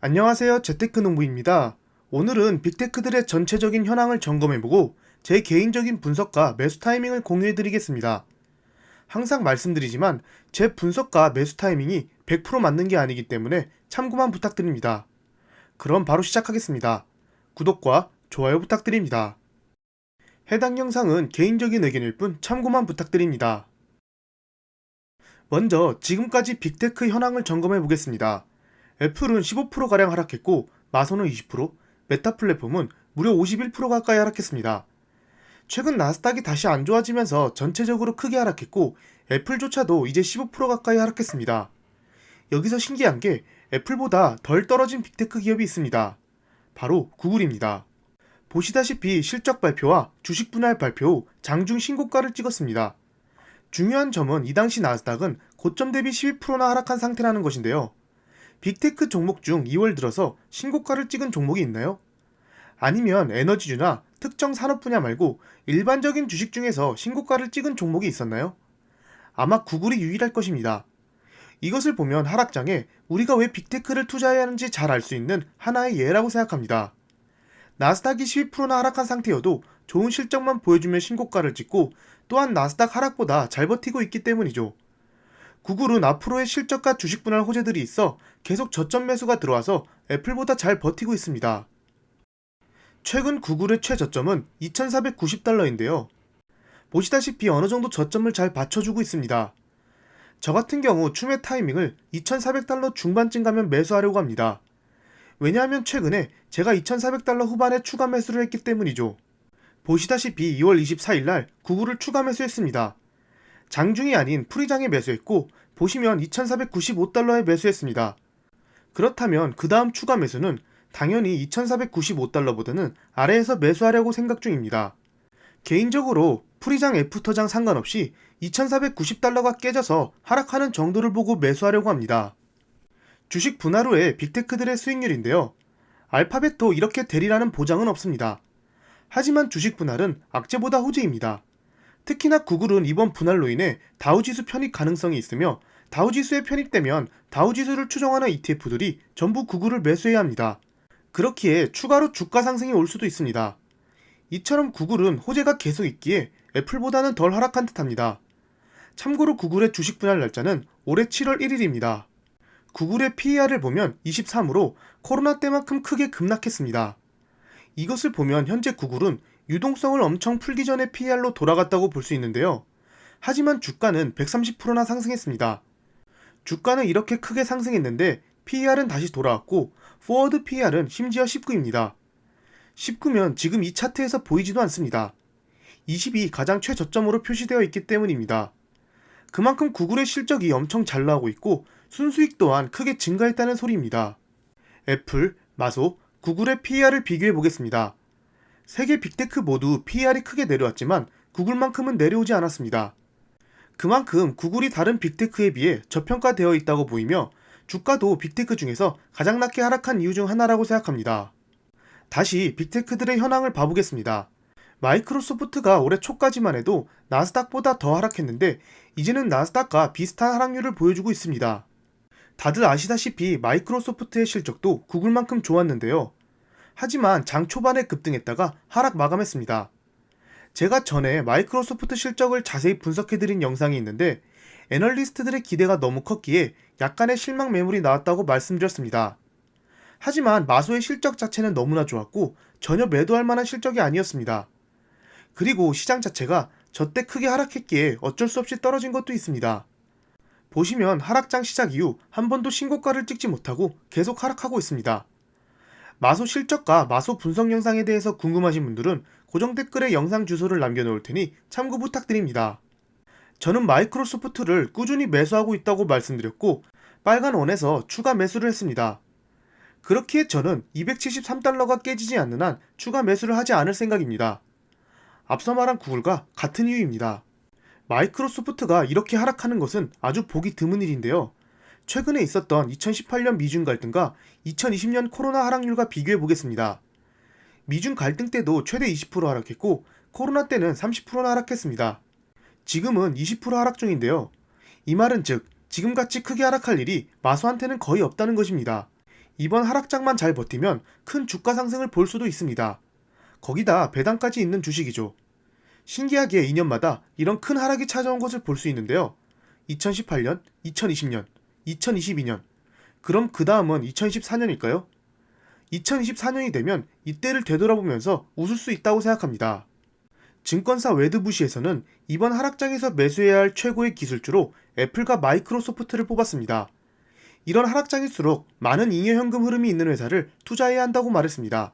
안녕하세요. 재테크농부입니다. 오늘은 빅테크들의 전체적인 현황을 점검해보고 제 개인적인 분석과 매수 타이밍을 공유해드리겠습니다. 항상 말씀드리지만 제 분석과 매수 타이밍이 100% 맞는 게 아니기 때문에 참고만 부탁드립니다. 그럼 바로 시작하겠습니다. 구독과 좋아요 부탁드립니다. 해당 영상은 개인적인 의견일 뿐 참고만 부탁드립니다. 먼저 지금까지 빅테크 현황을 점검해보겠습니다. 애플은 15%가량 하락했고 마소는 20%, 메타 플랫폼은 무려 51% 가까이 하락했습니다. 최근 나스닥이 다시 안 좋아지면서 전체적으로 크게 하락했고 애플조차도 이제 15% 가까이 하락했습니다. 여기서 신기한 게 애플보다 덜 떨어진 빅테크 기업이 있습니다. 바로 구글입니다. 보시다시피 실적 발표와 주식 분할 발표 후 장중 신고가를 찍었습니다. 중요한 점은 이 당시 나스닥은 고점 대비 12%나 하락한 상태라는 것인데요. 빅테크 종목 중 2월 들어서 신고가를 찍은 종목이 있나요? 아니면 에너지주나 특정 산업 분야 말고 일반적인 주식 중에서 신고가를 찍은 종목이 있었나요? 아마 구글이 유일할 것입니다. 이것을 보면 하락장에 우리가 왜 빅테크를 투자해야 하는지 잘 알 수 있는 하나의 예라고 생각합니다. 나스닥이 12%나 하락한 상태여도 좋은 실적만 보여주며 신고가를 찍고 또한 나스닥 하락보다 잘 버티고 있기 때문이죠. 구글은 앞으로의 실적과 주식 분할 호재들이 있어 계속 저점 매수가 들어와서 애플보다 잘 버티고 있습니다. 최근 구글의 최저점은 2,490달러인데요. 보시다시피 어느 정도 저점을 잘 받쳐주고 있습니다. 저 같은 경우 추매 타이밍을 2,400달러 중반쯤 가면 매수하려고 합니다. 왜냐하면 최근에 제가 2,400달러 후반에 추가 매수를 했기 때문이죠. 보시다시피 2월 24일날 구글을 추가 매수했습니다. 장중이 아닌 프리장에 매수했고 보시면 2,495달러에 매수했습니다. 그렇다면 그 다음 추가 매수는 당연히 2,495달러보다는 아래에서 매수하려고 생각 중입니다. 개인적으로 프리장 애프터장 상관없이 2,490달러가 깨져서 하락하는 정도를 보고 매수하려고 합니다. 주식 분할 후에 빅테크들의 수익률인데요. 알파벳도 이렇게 되리라는 보장은 없습니다. 하지만 주식 분할은 악재보다 호재입니다. 특히나 구글은 이번 분할로 인해 다우지수 편입 가능성이 있으며 다우지수에 편입되면 다우지수를 추종하는 ETF들이 전부 구글을 매수해야 합니다. 그렇기에 추가로 주가 상승이 올 수도 있습니다. 이처럼 구글은 호재가 계속 있기에 애플보다는 덜 하락한 듯합니다. 참고로 구글의 주식 분할 날짜는 올해 7월 1일입니다. 구글의 PER을 보면 23으로 코로나 때만큼 크게 급락했습니다. 이것을 보면 현재 구글은 유동성을 엄청 풀기 전에 PER로 돌아갔다고 볼 수 있는데요. 하지만 주가는 130%나 상승했습니다. 주가는 이렇게 크게 상승했는데 PER은 다시 돌아왔고 포워드 PER은 심지어 19입니다. 19면 지금 이 차트에서 보이지도 않습니다. 20이 가장 최저점으로 표시되어 있기 때문입니다. 그만큼 구글의 실적이 엄청 잘 나오고 있고 순수익 또한 크게 증가했다는 소리입니다. 애플, 마소, 구글의 PER을 비교해 보겠습니다. 세계 빅테크 모두 PER이 크게 내려왔지만 구글만큼은 내려오지 않았습니다. 그만큼 구글이 다른 빅테크에 비해 저평가되어 있다고 보이며 주가도 빅테크 중에서 가장 낮게 하락한 이유 중 하나라고 생각합니다. 다시 빅테크들의 현황을 봐보겠습니다. 마이크로소프트가 올해 초까지만 해도 나스닥보다 더 하락했는데 이제는 나스닥과 비슷한 하락률을 보여주고 있습니다. 다들 아시다시피 마이크로소프트의 실적도 구글만큼 좋았는데요. 하지만 장 초반에 급등했다가 하락 마감했습니다. 제가 전에 마이크로소프트 실적을 자세히 분석해드린 영상이 있는데 애널리스트들의 기대가 너무 컸기에 약간의 실망 매물이 나왔다고 말씀드렸습니다. 하지만 마소의 실적 자체는 너무나 좋았고 전혀 매도할 만한 실적이 아니었습니다. 그리고 시장 자체가 저때 크게 하락했기에 어쩔 수 없이 떨어진 것도 있습니다. 보시면 하락장 시작 이후 한 번도 신고가를 찍지 못하고 계속 하락하고 있습니다. 마소 실적과 마소 분석 영상에 대해서 궁금하신 분들은 고정 댓글에 영상 주소를 남겨놓을 테니 참고 부탁드립니다. 저는 마이크로소프트를 꾸준히 매수하고 있다고 말씀드렸고 빨간 원에서 추가 매수를 했습니다. 그렇기에 저는 273달러가 깨지지 않는 한 추가 매수를 하지 않을 생각입니다. 앞서 말한 구글과 같은 이유입니다. 마이크로소프트가 이렇게 하락하는 것은 아주 보기 드문 일인데요. 최근에 있었던 2018년 미중 갈등과 2020년 코로나 하락률과 비교해 보겠습니다. 미중 갈등 때도 최대 20% 하락했고 코로나 때는 30%나 하락했습니다. 지금은 20% 하락 중인데요. 이 말은 즉 지금같이 크게 하락할 일이 마소한테는 거의 없다는 것입니다. 이번 하락장만 잘 버티면 큰 주가 상승을 볼 수도 있습니다. 거기다 배당까지 있는 주식이죠. 신기하게 2년마다 이런 큰 하락이 찾아온 것을 볼 수 있는데요. 2018년, 2020년, 2022년. 그럼 그 다음은 2024년일까요? 2024년이 되면 이때를 되돌아보면서 웃을 수 있다고 생각합니다. 증권사 웨드부시에서는 이번 하락장에서 매수해야 할 최고의 기술주로 애플과 마이크로소프트를 뽑았습니다. 이런 하락장일수록 많은 잉여현금 흐름이 있는 회사를 투자해야 한다고 말했습니다.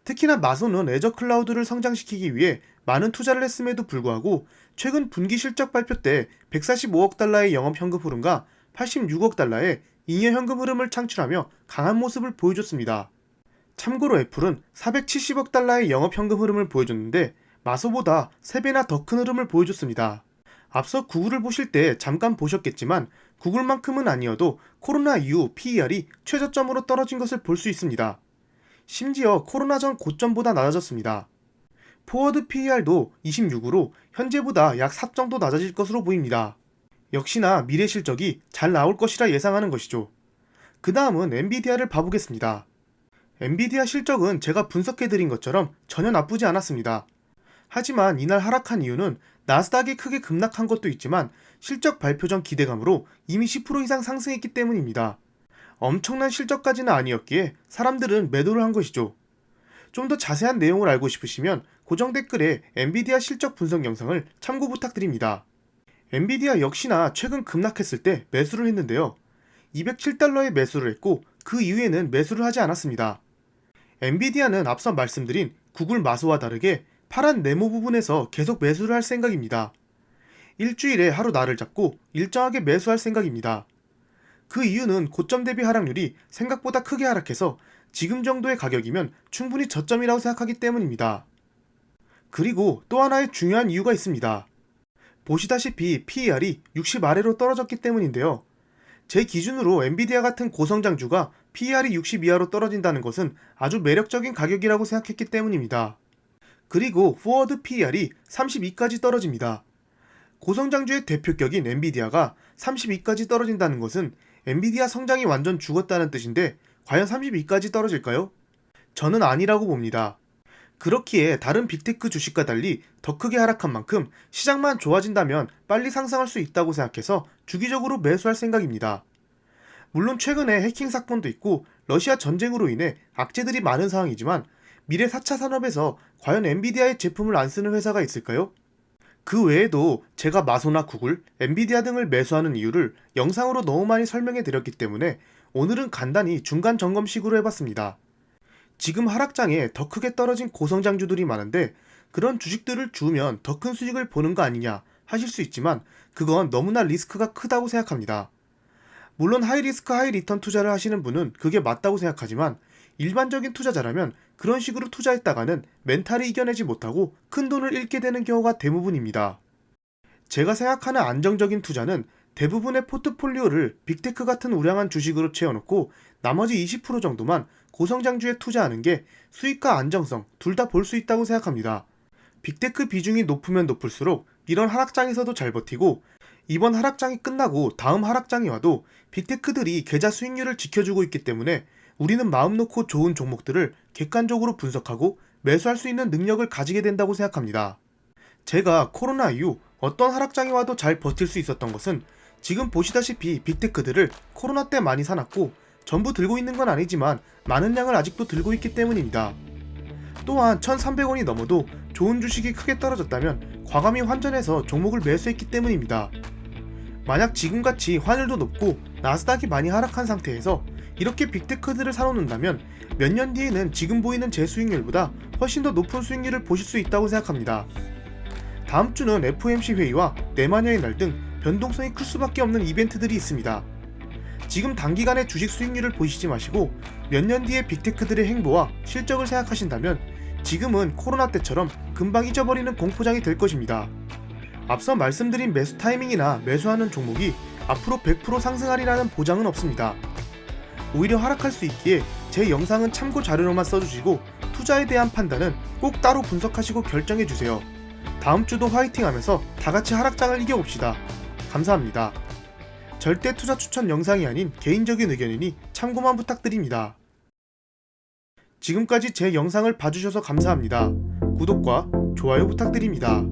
특히나 마소는 애저 클라우드를 성장시키기 위해 많은 투자를 했음에도 불구하고 최근 분기 실적 발표 때 145억 달러의 영업현금 흐름과 86억 달러의 잉여현금 흐름을 창출하며 강한 모습을 보여줬습니다. 참고로 애플은 470억 달러의 영업현금 흐름을 보여줬는데 마소보다 3배나 더 큰 흐름을 보여줬습니다. 앞서 구글을 보실 때 잠깐 보셨겠지만 구글만큼은 아니어도 코로나 이후 PER이 최저점으로 떨어진 것을 볼 수 있습니다. 심지어 코로나 전 고점보다 낮아졌습니다. 포워드 PER도 26으로 현재보다 약 4 정도 낮아질 것으로 보입니다. 역시나 미래 실적이 잘 나올 것이라 예상하는 것이죠. 그 다음은 엔비디아를 봐보겠습니다. 엔비디아 실적은 제가 분석해드린 것처럼 전혀 나쁘지 않았습니다. 하지만 이날 하락한 이유는 나스닥이 크게 급락한 것도 있지만 실적 발표 전 기대감으로 이미 10% 이상 상승했기 때문입니다. 엄청난 실적까지는 아니었기에 사람들은 매도를 한 것이죠. 좀 더 자세한 내용을 알고 싶으시면 고정 댓글에 엔비디아 실적 분석 영상을 참고 부탁드립니다. 엔비디아 역시나 최근 급락했을 때 매수를 했는데요. 207달러에 매수를 했고 그 이후에는 매수를 하지 않았습니다. 엔비디아는 앞서 말씀드린 구글 마소와 다르게 파란 네모 부분에서 계속 매수를 할 생각입니다. 일주일에 하루 날을 잡고 일정하게 매수할 생각입니다. 그 이유는 고점 대비 하락률이 생각보다 크게 하락해서 지금 정도의 가격이면 충분히 저점이라고 생각하기 때문입니다. 그리고 또 하나의 중요한 이유가 있습니다. 보시다시피 PER이 60 아래로 떨어졌기 때문인데요. 제 기준으로 엔비디아 같은 고성장주가 PER이 60 이하로 떨어진다는 것은 아주 매력적인 가격이라고 생각했기 때문입니다. 그리고 포워드 PER이 32까지 떨어집니다. 고성장주의 대표격인 엔비디아가 32까지 떨어진다는 것은 엔비디아 성장이 완전 죽었다는 뜻인데 과연 32까지 떨어질까요? 저는 아니라고 봅니다. 그렇기에 다른 빅테크 주식과 달리 더 크게 하락한 만큼 시장만 좋아진다면 빨리 상승할 수 있다고 생각해서 주기적으로 매수할 생각입니다. 물론 최근에 해킹 사건도 있고 러시아 전쟁으로 인해 악재들이 많은 상황이지만 미래 4차 산업에서 과연 엔비디아의 제품을 안 쓰는 회사가 있을까요? 그 외에도 제가 마소나 구글, 엔비디아 등을 매수하는 이유를 영상으로 너무 많이 설명해 드렸기 때문에 오늘은 간단히 중간 점검식으로 해봤습니다. 지금 하락장에 더 크게 떨어진 고성장주들이 많은데 그런 주식들을 주우면 더 큰 수익을 보는 거 아니냐 하실 수 있지만 그건 너무나 리스크가 크다고 생각합니다. 물론 하이리스크 하이리턴 투자를 하시는 분은 그게 맞다고 생각하지만 일반적인 투자자라면 그런 식으로 투자했다가는 멘탈이 이겨내지 못하고 큰 돈을 잃게 되는 경우가 대부분입니다. 제가 생각하는 안정적인 투자는 대부분의 포트폴리오를 빅테크 같은 우량한 주식으로 채워놓고 나머지 20% 정도만 고성장주에 투자하는 게 수익과 안정성 둘 다 볼 수 있다고 생각합니다. 빅테크 비중이 높으면 높을수록 이런 하락장에서도 잘 버티고 이번 하락장이 끝나고 다음 하락장이 와도 빅테크들이 계좌 수익률을 지켜주고 있기 때문에 우리는 마음 놓고 좋은 종목들을 객관적으로 분석하고 매수할 수 있는 능력을 가지게 된다고 생각합니다. 제가 코로나 이후 어떤 하락장이 와도 잘 버틸 수 있었던 것은 지금 보시다시피 빅테크들을 코로나 때 많이 사놨고 전부 들고 있는 건 아니지만 많은 양을 아직도 들고 있기 때문입니다. 또한 1,300원이 넘어도 좋은 주식이 크게 떨어졌다면 과감히 환전해서 종목을 매수했기 때문입니다. 만약 지금같이 환율도 높고 나스닥이 많이 하락한 상태에서 이렇게 빅테크들을 사놓는다면 몇 년 뒤에는 지금 보이는 제 수익률보다 훨씬 더 높은 수익률을 보실 수 있다고 생각합니다. 다음 주는 FOMC 회의와 내마녀의 날 등 변동성이 클 수밖에 없는 이벤트들이 있습니다. 지금 단기간의 주식 수익률을 보시지 마시고 몇 년 뒤의 빅테크들의 행보와 실적을 생각하신다면 지금은 코로나 때처럼 금방 잊어버리는 공포장이 될 것입니다. 앞서 말씀드린 매수 타이밍이나 매수하는 종목이 앞으로 100% 상승하리라는 보장은 없습니다. 오히려 하락할 수 있기에 제 영상은 참고 자료로만 써주시고 투자에 대한 판단은 꼭 따로 분석하시고 결정해주세요. 다음 주도 화이팅 하면서 다같이 하락장을 이겨봅시다. 감사합니다. 절대 투자 추천 영상이 아닌 개인적인 의견이니 참고만 부탁드립니다. 지금까지 제 영상을 봐주셔서 감사합니다. 구독과 좋아요 부탁드립니다.